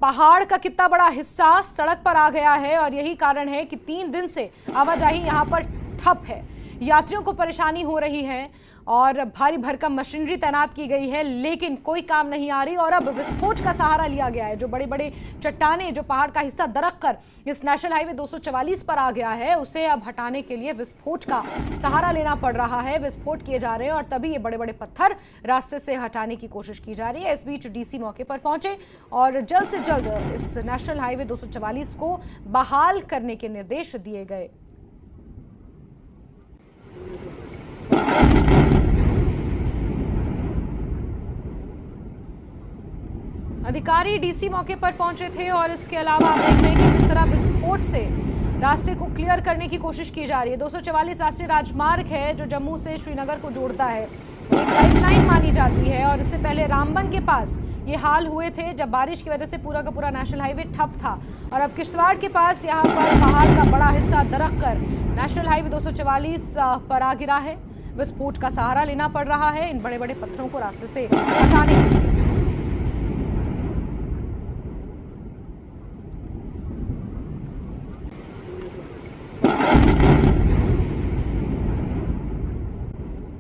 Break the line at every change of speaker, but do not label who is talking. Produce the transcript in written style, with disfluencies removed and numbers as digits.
पहाड़ का कितना बड़ा हिस्सा सड़क पर आ गया है और यही कारण है कि 3 दिन से आवाजाही यहां पर ठप है। यात्रियों को परेशानी हो रही है और भारी भरकम मशीनरी तैनात की गई है, लेकिन कोई काम नहीं आ रही। और अब विस्फोट का सहारा लिया गया है। जो बड़े बड़े चट्टानें, जो पहाड़ का हिस्सा दरक कर इस नेशनल हाईवे 244 पर आ गया है, उसे अब हटाने के लिए विस्फोट का सहारा लेना पड़ रहा है। विस्फोट किए जा रहे हैं और तभी ये बड़े बड़े पत्थर रास्ते से हटाने की कोशिश की जा रही है। इस बीच डीसी मौके पर पहुंचे और जल्द से जल्द इस नेशनल हाईवे 244 को बहाल करने के निर्देश दिए गए। अधिकारी डीसी मौके पर पहुंचे थे और इसके अलावा आप देख रहे हैं कि किस तरह विस्फोट से रास्ते को क्लियर करने की कोशिश की जा रही है। 244 राष्ट्रीय राजमार्ग है जो जम्मू से श्रीनगर को जोड़ता है। एक लाइफलाइन मानी जाती है और इससे पहले रामबन के पास ये हाल हुए थे जब बारिश की वजह से पूरा का पूरा नेशनल हाईवे ठप था। और अब किश्तवाड़ के पास यहाँ पर पहाड़ का बड़ा हिस्सा दरक कर नेशनल हाईवे 244 पर आ गिरा है। विस्फोट का सहारा लेना पड़ रहा है इन बड़े बड़े पत्थरों को रास्ते से हटाने के लिए।